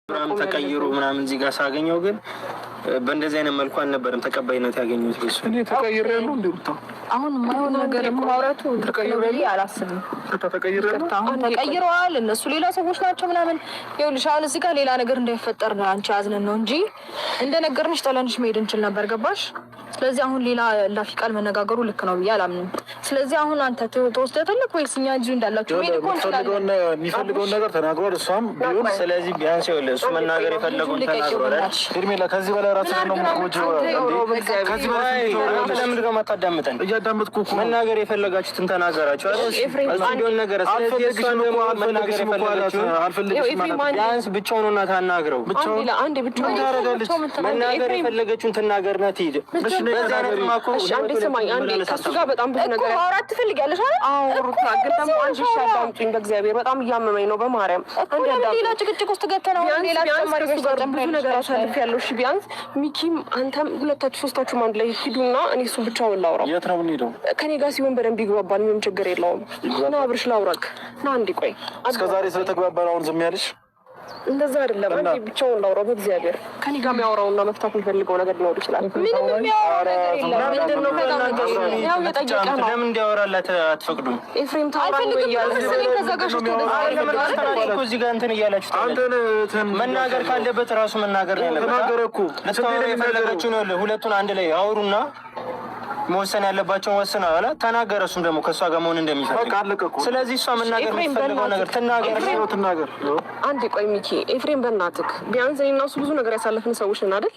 ተቀይሮ ምናምን እዚህ ጋር ሳገኘው ግን በእንደዚህ አይነት መልኩ አልነበረም ተቀባይነት ያገኙት። ልጅ እኔ ተቀይሬያለሁ እንዴ? አሁን የማይሆን ነገር ማውራቱ ተቀይሬያለሁ አላስብም። ተቀይረዋል እነሱ ሌላ ሰዎች ናቸው ምናምን። ይኸውልሽ አሁን እዚህ ጋር ሌላ ነገር እንዳይፈጠር አንቺ አዝነን ነው እንጂ እንደነገርንሽ ጠለንሽ መሄድ እንችል ነበር። ገባሽ? ስለዚህ አሁን ሌላ ላፊ ቃል መነጋገሩ ልክ ነው ብዬ አላምንም። ስለዚህ አሁን አንተ ተወስደተልክ ወይስ እኛ እንጂ እንዳላችሁ ምን ይቆን የሚፈልገውን ነገር ተናግሯል። እሷም ቢሆን ስለዚህ ቢያንስ ይኸውልህ እሱ መናገር የፈለገውን ተናግሯል። ሄርሜላ ከዚህ በላይ ራስህን ነው የምትጎጂው። ከዚህ በላይ ለምንድን ነው የማታዳምጠን? እያዳመጥኩ እኮ መናገር የፈለጋችሁትን ተናገራችሁ አይደል? ቢሆን ነገር ስለዚህ እሷን ደግሞ መናገር የፈለጋችሁ አልፈልግሽም ማለት ቢያንስ ብቻውን ነው ታናግረው። ብቻውን አንዴ ብቻውን ታረጋለች። መናገር የፈለገችውን ትናገርና ትሄድ። በዛ ነገር ማኮ አንዴ ሰማኝ። አንዴ ከሱ ጋር በጣም ብዙ ነገር አውራት ትፈልጊያለሽ አይደል? አዎ ሩታ ግን ደግሞ አንቺ ሻዳምጪኝ በእግዚአብሔር በጣም እያመመኝ ነው በማርያም። አንዴ ሌላ ጭቅጭቅ ውስጥ ገብተናል። ሌላ ተጨማሪ ብዙ ነገር አሳልፌያለሁ። እሺ ቢያንስ ሚኪም አንተም ሁለታችሁ ሶስታችሁም አንድ ላይ ሂዱና እኔ እሱ ብቻውን ላውራው። የት ነው የምንሄደው? ከኔ ጋር ሲሆን በደንብ ይግባባል። ምንም ችግር የለውም። ና አብርሽ ላውራክ ና አንዴ ቆይ። እስከዛሬ ስለተግባባን አሁን ዝም ያለሽ እንደዛ አይደለም። አንዴ ብቻውን ላውራው በእግዚአብሔር። ከኔ ጋር የሚያወራውና መፍታት የሚፈልገው ነገር ሊኖር ይችላል። ምንም የሚያወራው ነገር የለም። ምንድን ነው ከዛ ነገር ያው የጠየቀ ነው። ለምን እንዲያወራላት አትፈቅዱም? ኤፍሬም ታውቃለህ ወይ ያለ ከዛ ጋር ሽቶ ነው እዚህ ጋር እንትን እያላችሁ መናገር ካለበት ራሱ መናገር ነው ያለበት። ተናገረ እኮ ለታወራ የፈለገችው ነው። ሁለቱን አንድ ላይ አውሩና መወሰን ያለባቸውን ወስና አለ ተናገረ። እሱም ደግሞ ከሷ ጋር መሆን እንደሚፈልግ ስለዚህ እሷ መናገር የምትፈልገው ነገር ትናገር። አንዴ ቆይ ሚኪ፣ ኤፍሬም በእናትህ ቢያንስ እኔ እና እሱ ብዙ ነገር ያሳለፍን ሰዎች ነን አይደል?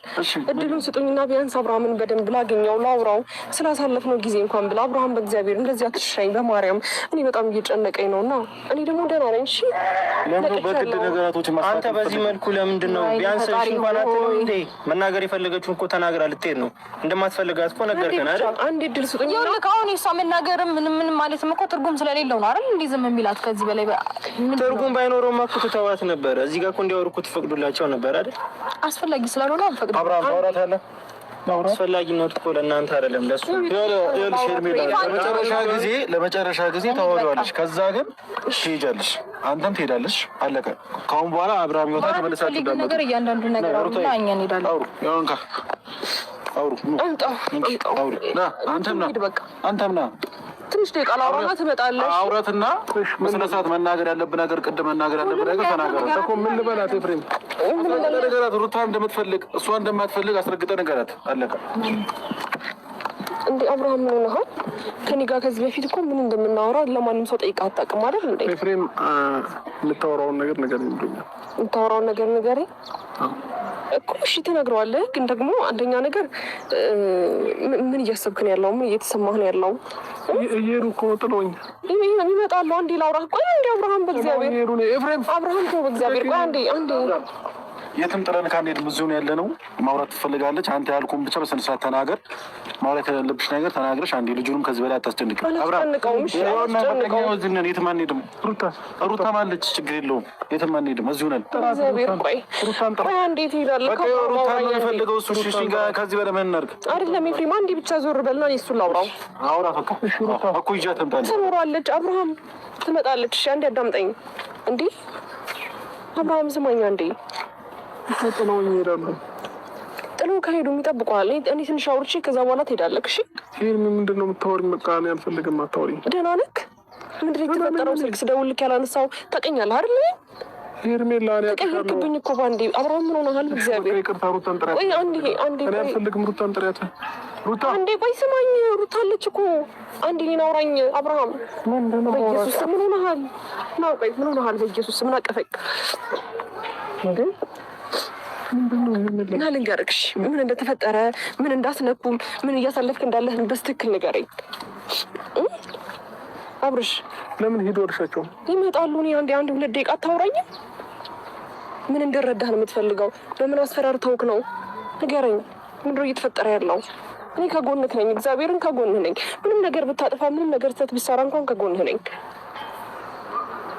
እድሉን ስጡኝና ቢያንስ አብርሃምን በደንብ ላገኘው ላውራው፣ ስላሳለፍነው ጊዜ እንኳን ብላ። አብርሃም በእግዚአብሔር እንደዚህ አትሻኝ በማርያም፣ እኔ በጣም እየጨነቀኝ ነው እና እኔ ደግሞ ደህና ነኝ። እሺ በግድ ነገራቶች አንተ በዚህ መልኩ ለምንድን ነው ቢያንስ እሺ እንኳን አትልም እንዴ? መናገር የፈለገችውን እኮ ተናግራ ልትሄድ ነው። እንደማትፈልጋት እኮ ነገርከን አይደል? አንዴ ድል ስጡኝ። ይኸውልህ አሁን እሷ መናገርም ምን ማለት እኮ ትርጉም ስለሌለው ነው አይደል? እንዴ ዝም የሚላት ከዚህ በላይ ትርጉም ባይኖረውም እኮ ተዋት ነበር። እዚህ ጋር እኮ እንዲያወሩ እኮ ትፈቅዱላቸው ነበር አይደል? አስፈላጊ ስላልሆነ አንፈቅድም። አብርሃም ታወራት አለ አስፈላጊ ነው እኮ ለእናንተ አይደለም ለሱ። ይኸውልሽ ሄርሜላ ለመጨረሻ ጊዜ ታወሪዋለሽ፣ ከዛ ግን ትሄጃለሽ፣ አንተም ትሄዳለሽ። አለቀ። ከአሁን በኋላ አብርሃም ይወጣ ተመለሳችሁ እንዳለ ነገር እያንዳንዱ ነገር አውሩና እኛ እንሄዳለን። ያውንካ አውሩ አውሩ ና አንተም ና ትንሽ ደቂቃ ላውራና ትመጣለሽ። አውራትና በስነ ስርዓት መናገር ያለብን ነገር ቅድም መናገር ያለብን ነገር ተናገር እኮ። ምን ልበላት ኤፍሬም? ነገራት ሩታ እንደምትፈልግ እሷ እንደማትፈልግ አስረግጠህ ነገራት። አለቀ እንዴ አብርሃም ነው ነው ከኔ ጋር ከዚህ በፊት እኮ ምን እንደምናወራ ለማንም ሰው ጠይቃ አታውቅም አይደል እንዴ? ኤፍሬም የምታወራውን ነገር ንገረኝ እኮ። እሺ ትነግረዋለህ፣ ግን ደግሞ አንደኛ ነገር ምን እያሰብክ ነው ያለው? ምን እየተሰማህ ነው ያለው? እየሄዱ እኮ ጥሎኝ ይመጣሉ። አንዴ ላውራህ። ቆይ አንዴ አብርሃም በእግዚአብሔር አብርሃም ተው በእግዚአብሔር። ቆይ አንዴ የትም ጥለን ካንሄድም እዚሁ ነው ያለ ነው። ማውራት ትፈልጋለች። አንተ ያልኩህን ብቻ በስነ ስርዓት ተናገር። ማውራት ያለብሽ ነገር ተናግረሽ አንዴ ልጁንም ከዚህ በላይ አታስጨንቅ። የትም አንሄድም። ሩታ ማለች፣ ችግር የለውም። የትም አንሄድም፣ እዚሁ ነን። ሩታን የምፈልገው እሱ ከዚህ በላይ ምን እናድርግ? አይደለም ኤፍሬም፣ አንዴ ብቻ ዞር በልና እሱን ላውራው። አውራት እኮ ይዣት ትኖራለች። አብርሃም ትመጣለች። እሺ አንዴ አዳምጠኝ። እንዴ አብርሃም ስማኝ አንዴ። ጥለው ይሄዳሉ። ጥለው ከሄዱ ይጠብቁሃል። እኔ ትንሽ አውርቼ ከዛ በኋላ ትሄዳለህ። እሺ ምንድን ነው የምታወሪኝ? በቃ እኔ አልፈልግም። አታወሪኝ። ደህና ነህ? ምንድን ነው የተፈጠረው? ስልክ ስደውልልክ ያላነሳው ታውቀኛለህ አይደል? ሄርሜላ ተቀየርክብኝ እኮ ባንዴ። አብርሃም ምን ሆነሃል? እግዚአብሔር ይቅርታ። ሩታን ጥሪያት። ቆይ አንዴ እኔ አልፈልግም። ሩታን ጥሪያት። ሩታ አንዴ ቆይ ስማኝ። ሩታ አለች እኮ አንዴ እኔን አውራኝ። አብርሃም በኢየሱስ ምን ሆነሃል? ና ቆይ ምን ሆነሃል? በኢየሱስ ምን አቀፈኝ እንዴ? እና ልንገርሽ ምን እንደተፈጠረ ምን እንዳስነኩም ምን እያሳለፍክ እንዳለህ በስትክክል ንገረኝ አብርሽ። ለምን ሄዶ እርሻቸው ይመጣሉ? እኔ አንድ ሁለት ደቂቃ አታውራኝም? ምን እንደረዳህ ነው የምትፈልገው? በምን አስፈራርተውክ ነው? ንገረኝ። ምንድን ነው እየተፈጠረ ያለው? እኔ ከጎንህ ነኝ፣ እግዚአብሔርን ከጎንህ ነኝ። ምንም ነገር ብታጠፋ ምንም ነገር ስህተት ብትሰራ እንኳን ከጎንህ ነኝ።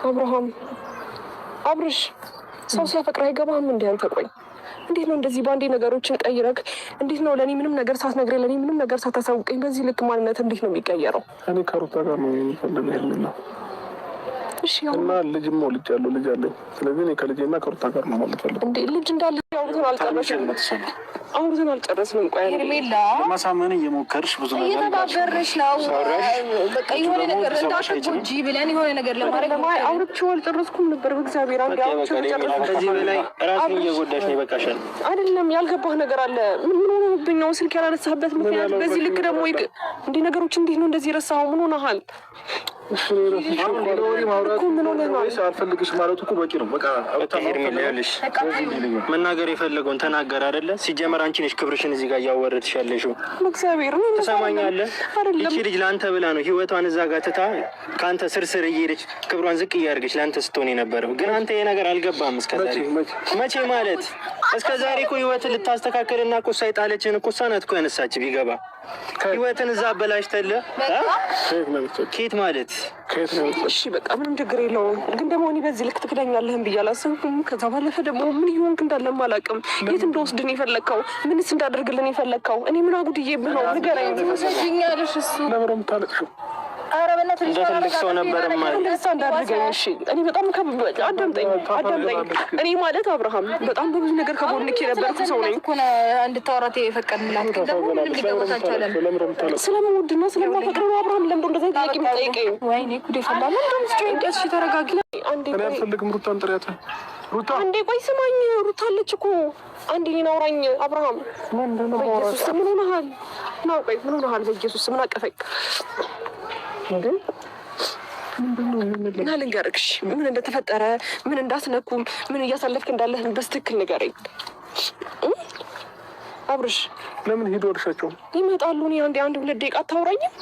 አብርሃም አብርሽ ሰው ሲያፈቅር አይገባህም እንዴ አንተ? ቆይ እንዴት ነው እንደዚህ በአንዴ ነገሮችን ቀይረክ? እንዴት ነው ለእኔ ምንም ነገር ሳትነግረኝ ለእኔ ምንም ነገር ሳታሳውቀኝ በዚህ ልክ ማንነት እንዴት ነው የሚቀየረው? እኔ ከሩታ ጋር ነው የሚፈልገው። እና ልጅም ወልጃለሁ፣ ልጅ አለኝ። ስለዚህ እኔ ከልጄና ከሩታ ጋር ነው ማለት ነው። እንዴ ልጅ እንዳለ አውርተን አልጨረስንም። ቆይ ሄርሜላ ለማሳመን እየሞከርሽ ብዙ ነገር እየተባበርሽ ነው። በቃ የሆነ ነገር እንዳትጎጂ ብለን የሆነ ነገር ለማድረግ አውርቼው አልጨረስኩም ነበር። በእግዚአብሔር አንዴ አውርቼው ጨረስኩ። ከዚህ በላይ ራስን እየጎዳሽ ነው። ይበቃሻል። አይደለም ያልገባህ ነገር አለ። ምን ሆነብኝ ነው ስልክ ያላነሳህበት ምክንያት? በዚህ ልክ ደግሞ እንዲህ ነገሮች እንዲህ ነው እንደዚህ ረሳኸው? ምን ሆነሃል? አልፈልግሽ ማለቱ እኮ በቂ ነው። በቃ መናገር የፈለገውን ተናገር አይደለ? ሲጀመር አንቺ ነሽ ክብርሽን እዚህ ጋር እያወረድሽ ያለሽው። ትሰማኛለህ? ይቺ ልጅ ለአንተ ብላ ነው ህይወቷን እዛ ጋር ትታ ከአንተ ስርስር እየሄደች ክብሯን ዝቅ እያደረገች ለአንተ ስትሆን የነበረው። ግን አንተ ይሄ ነገር አልገባም። እስከዛሬ መቼ ማለት እስከዛሬ እኮ ህይወትን ልታስተካከልና እኮ እሷ የጣለችን እኮ እሷ ናት እኮ ያነሳች። ቢገባ ህይወትን እዛ አበላሽተልህ ኬት ማለት እሺ በቃ ምንም ችግር የለውም። ግን ደግሞ እኔ በዚህ ልክ ትክዳኛለህን ብዬ አላሰብኩም። ከዛ ባለፈ ደግሞ ምን ይሆንክ እንዳለም አላውቅም። የት እንደወስድን የፈለግከው? ምንስ እንዳደርግልን የፈለግከው? እኔ ምን አጉድዬብህ ነው? ንገረኝ። ያለሽ እሱ ለምረም ታለቅሽው እንደ ትልቅ ሰው ነበር ማለት እንዳደርገኝ። እሺ እኔ በጣም አዳምጠኝ። እኔ ማለት አብርሃም በጣም በብዙ ነገር ከጎንክ የነበርኩ ሰው ነኝ። እንድታወራት የፈቀድንላት ደግሞ ምንም ሊገባት አልቻለም። ስለምወድና ስለማፈቅር ነው አብርሃም። ለምዶ እንደዛ ጥያቄ የምጠይቀኝ? ወይኔ ጉዴ ፈላ። ምንድን ስጮኝ? እሺ ተረጋጊ። አልፈልግም። ሩታን ጥሪያት። ሩታ አንዴ ቆይ ስማኝ። ሩታ አለች እኮ አንዴ እኔን አውራኝ አብርሃም። በኢየሱስ ምን ሆነሃል? ና ቆይ ምን ሆነሃል? በኢየሱስ ምን አቀፈኝ? እና ልንገርሽ ምን እንደተፈጠረ ምን እንዳስነኩ ምን እያሳለፍክ እንዳለህ በስትክክል ንገረኝ አብርሽ። ለምን ሄዶ እርሻቸው ይመጣሉ? እኔ አንድ ሁለት ደቂቃ አታውራኝም?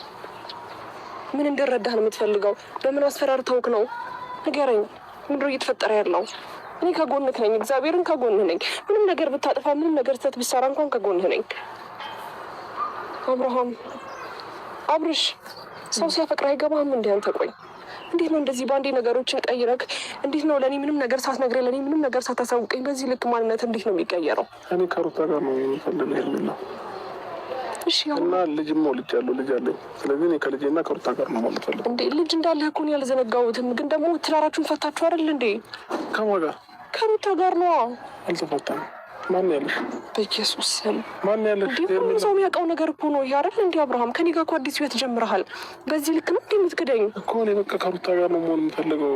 ምን እንድረዳህ ነው የምትፈልገው? በምን አስፈራርተውክ ነው? ንገረኝ። ምንድን ነው እየተፈጠረ ያለው? እኔ ከጎንህ ነኝ፣ እግዚአብሔርን ከጎንህ ነኝ። ምንም ነገር ብታጠፋ ምንም ነገር ስህተት ብትሰራ እንኳን ከጎንህ ነኝ አብርሃም። አብርሽ ሰው ሲያፈቅር አይገባህም? እንደ አንተ ቆይ እንዴት ነው እንደዚህ በአንዴ ነገሮችን ቀይረክ? እንዴት ነው ለእኔ ምንም ነገር ሳትነግረኝ ለእኔ ምንም ነገር ሳታሳውቀኝ በዚህ ልክ ማንነት እንዴት ነው የሚቀየረው? እኔ ከሩታ ጋር ነው የሚፈልገው የሚለው። እሺ እና ልጅም ወልጃለሁ፣ ልጅ አለኝ። ስለዚህ እኔ ከልጄና ከሩታ ጋር ነው ማለት ነው። እንዴ ልጅ እንዳለህ እኮ እኔ ያልዘነጋሁትም። ግን ደግሞ ትዳራችሁን ፈታችሁ አይደል እንዴ? ከማን ጋር? ከሩታ ጋር ነው። አልተፈታም። ማን ያለሽ? በኢየሱስ ስም ማን ያለሽ? ሁሉም ሰው የሚያውቀው ነገር እኮ ነው ይሄ አይደል እንዴ? አብርሃም ከኔ ጋር እኮ አዲስ ህይወት ጀምረሃል። በዚህ ልክ ነው እንዴ የምትክደኝ? እኮ እኔ በቃ ከሩታ ጋር ነው መሆን የምፈልገው።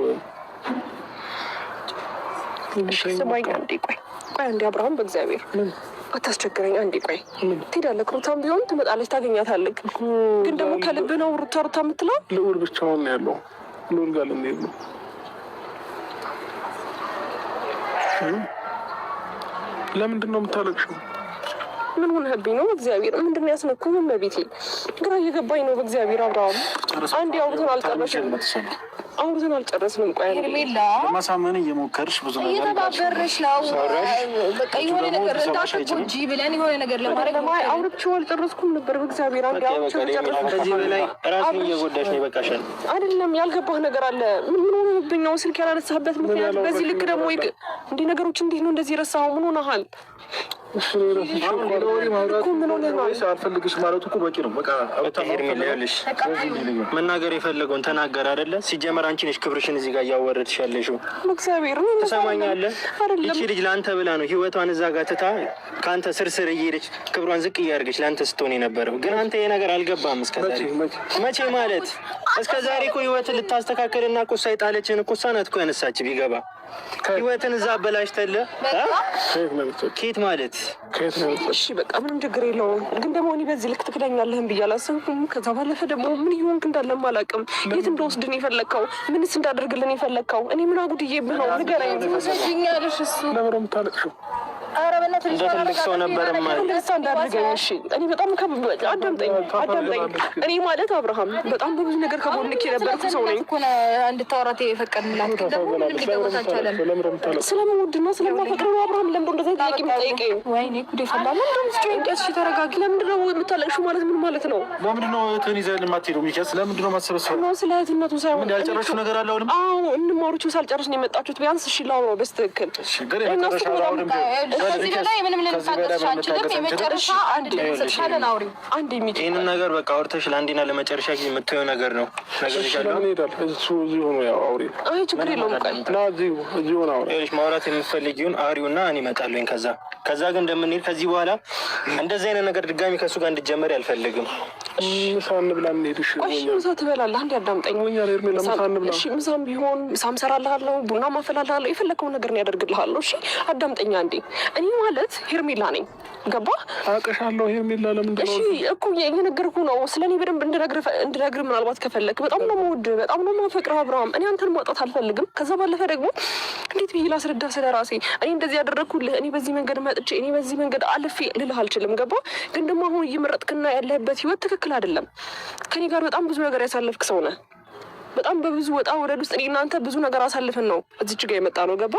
ስማኝ አንዴ ቆይ አንዴ አብርሃም፣ በእግዚአብሔር አታስቸግረኝ። አንዴ ቆይ ትሄዳለህ። ሩታም ቢሆን ትመጣለች፣ ታገኛታለህ። ግን ደግሞ ከልብ ነው ሩታ የምትለው? ልዑል ብቻውን ነው ያለው። ልዑል ጋር ልንሄድ ነው። ለምንድን ነው የምታለቅሽው? ምን ሆነህብኝ ነው? በእግዚአብሔር ምንድን ነው ያስነኩህ? ምን በቤቴ ግራ እየገባኝ ነው። በእግዚአብሔር አብርሃም አንዴ አውርተን አልጨረስንም። ቆይ ሄርሜላ ለማሳመን እየሞከርሽ ብዙ ነገር እየተባበርሽ ነው። በቃ የሆነ ነገር እንዳትጎጂ ብለን የሆነ ነገር ለማድረግ አውርቼው አልጨረስኩም ነበር። በእግዚአብሔር አንዴ አውርቼው ጨረስኩ። ከዚህ በላይ ራስን እየጎዳሽ ነው። ይበቃሻል። አይደለም ያልገባህ ነገር አለ። ምን ሆነብኝ ነው ስልክ ያላነሳህበት ምክንያት? በዚህ ልክ ደግሞ እንዲህ ነገሮች እንዲህ ነው እንደዚህ ረሳኸው? ምን ሆነሃል? አልፈልግሽ ማለቱ እኮ በቂ ነው። በቃ መናገር የፈለገውን ተናገር አይደለ? ሲጀመር አንቺ ነሽ ክብርሽን እዚህ ጋር እያወረድሽ ያለሽው። ትሰማኛለህ? ይቺ ልጅ ለአንተ ብላ ነው ህይወቷን እዛ ጋር ትታ ከአንተ ስርስር እየሄደች ክብሯን ዝቅ እያደረገች ለአንተ ስትሆን የነበረው። ግን አንተ ይሄ ነገር አልገባም። እስከዛሬ መቼ ማለት እስከዛሬ እኮ ህይወትን ልታስተካከልና እኮ እሷ የጣለችን እኮ እሷ ናት እኮ ያነሳች። ቢገባ ህይወትን እዛ አበላሽተልህ ኬት ማለት እሺ በቃ ምንም ችግር የለውም። ግን ደግሞ እኔ በዚህ ልክ ትክዳኛለህን ብዬ አላሰብኩም። ከዛ ባለፈ ደግሞ ምን ይሆንክ እንዳለም አላውቅም። የት እንደወስድን የፈለግከው? ምንስ እንዳደርግልን የፈለግከው? እኔ ምን አጉድዬብህ ነው? ንገረኝ። ያለሽ እሱ ለምረም የምታለቅሽው? እንደ ትልቅ ሰው ነበር ማለት እንደዛ እንዳደርገኝ። እሺ እኔ በጣም አዳምጠኝ። እኔ ማለት አብርሃም በጣም በብዙ ነገር ከጎንክ የነበርኩ ሰው ነኝ። እንድታወራት የፈቀድንላት ደግሞ ምንም ሊገባት አልቻለም። ስለምወድና ስለማፈቅር ነው አብርሃም። ለምዶ እንደዛ ጥያቄ የምጠይቀኝ? ወይኔ ጉዴ ፈላ። ምንድን ስጮኝ? እሺ ተረጋጊ። ለምንድን ነው የምታለቅሽው? ማለት ምን ማለት ነው? ለምንድን ነው እህትህን ይዘህ የማትሄደው? ሚኪያስ ለምንድን ነው የማትሰበሰበው? ነው ስለ እህትነቱ ሳይሆን ያልጨረስሽው ነገር አለ አሁንም? አዎ እንማሮቹ ሳልጨርስ ነው የመጣችሁት። ቢያንስ እሺ ላውራው በስትክክል ላይ ምንም ልንታገስሽ አንችልም። የመጨረሻ አንድ ልንሰጥሻለን። አውሪ አንድ የሚጭ ይህንን ነገር በቃ አውርተሽ ለአንዴና ለመጨረሻ ጊዜ የምታየው ነገር ነው። ነገር ይሻላል። እሱ እዚህ ሆኖ ያው አውሪ። አይ ችግር የለውም። እና እዚህ ሆኖ አውሪ። ማውራት የምትፈልጊውን አውሪውና እኔ እመጣለሁኝ። ከዛ ግን እንደምንሄድ ከዚህ በኋላ እንደዚህ አይነት ነገር ድጋሚ ከእሱ ጋር እንድትጀመሪ አልፈልግም። ምሳ እንብላ እንሂድ። እሺ ምሳ ትበላለህ? አንዴ አዳምጠኝ። እሺ ምሳም ቢሆን ምሳም እሰራልሃለሁ፣ ቡና ማፈላልሃለሁ፣ የፈለከውን ነገር ነው ያደርግልሃለሁ። እሺ አዳምጠኝ አንዴ። እኔ ማለት ሄርሜላ ነኝ። ገባህ? አውቅሻለሁ። ሄርሜላ ለምንድን ነው? እሺ እኮ እየነገርኩህ ነው። ስለኔ በደንብ እንድነግርህ ምናልባት ከፈለክ በጣም ነው የምወድህ፣ በጣም ነው የማፈቅርህ አብርሃም። እኔ አንተን ማጣት አልፈልግም። ከዛ ባለፈ ደግሞ እንዴት ብዬ ላስረዳህ ስለ ራሴ? እኔ እንደዚህ ያደረግኩልህ፣ እኔ በዚህ መንገድ መጥቼ፣ እኔ በዚህ መንገድ አልፌ ልልህ አልችልም። ገባህ? ግን ደግሞ አሁን እየመረጥክና ያለህበት ህይወት ትክክል አይደለም። ከኔ ጋር በጣም ብዙ ነገር ያሳለፍክ ሰው ነህ። በጣም በብዙ ወጣ ወረድ ውስጥ እኔ እናንተ ብዙ ነገር አሳልፈን ነው እዚች ጋር የመጣ ነው። ገባ?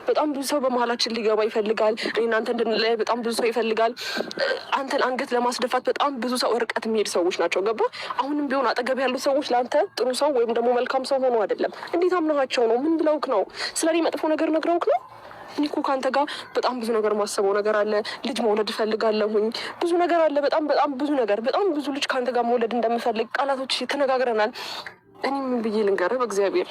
በጣም ብዙ ሰው በመሀላችን ሊገባ ይፈልጋል። እኔ እናንተ እንድንለያይ በጣም ብዙ ሰው ይፈልጋል። አንተን አንገት ለማስደፋት በጣም ብዙ ሰው ርቀት የሚሄድ ሰዎች ናቸው። ገባ? አሁንም ቢሆን አጠገብ ያሉ ሰዎች ለአንተ ጥሩ ሰው ወይም ደግሞ መልካም ሰው ሆኖ አይደለም። እንዴት አምናቸው ነው? ምን ብለውክ ነው? ስለ እኔ መጥፎ ነገር ነግረውክ ነው? እኔ እኮ ከአንተ ጋር በጣም ብዙ ነገር ማሰበው ነገር አለ። ልጅ መውለድ እፈልጋለሁኝ። ብዙ ነገር አለ። በጣም ብዙ ነገር፣ በጣም ብዙ ልጅ ከአንተ ጋር መውለድ እንደምፈልግ ቃላቶች ተነጋግረናል። እኔ ምን ብዬ ልንገርህ? በእግዚአብሔር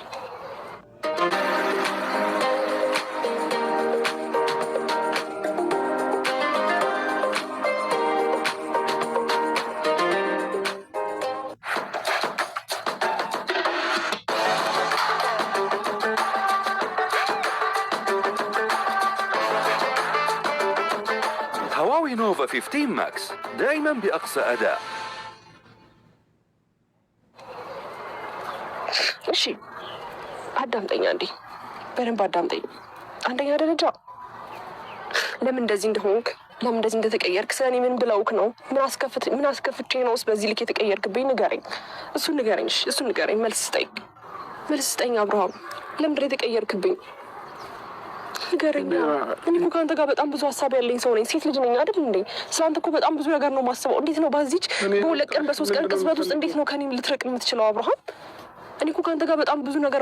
هواوي نوفا 15 ماكس دائما بأقصى أداء. እሺ አዳምጠኝ አንዴ፣ በደንብ አዳምጠኝ። አንደኛ ደረጃ ለምን እንደዚህ እንደሆንክ፣ ለምን እንደዚህ እንደተቀየርክ፣ ስለኔ ምን ብለውክ ነው? ምን አስከፍቼ ነውስ በዚህ ልክ የተቀየርክብኝ? ንገረኝ፣ እሱን ንገረኝ። እሱን ንገረኝ። መልስ ስጠኝ አብርሃም። ለምንድን የተቀየርክብኝ? ንገረኝ። እኔ እኮ ከአንተ ጋር በጣም ብዙ ሀሳብ ያለኝ ሰው ነኝ። ሴት ልጅ ነኝ አይደል እንዴ? ስለአንተ እኮ በጣም ብዙ ነገር ነው ማስበው። እንዴት ነው በዚች በ2 ቀን በ3 ቀን ቅጽበት ውስጥ እንዴት ነው ከኔ ልትርቅ የምትችለው አብርሃም? እኔ እኮ ከአንተ ጋር በጣም ብዙ ነገር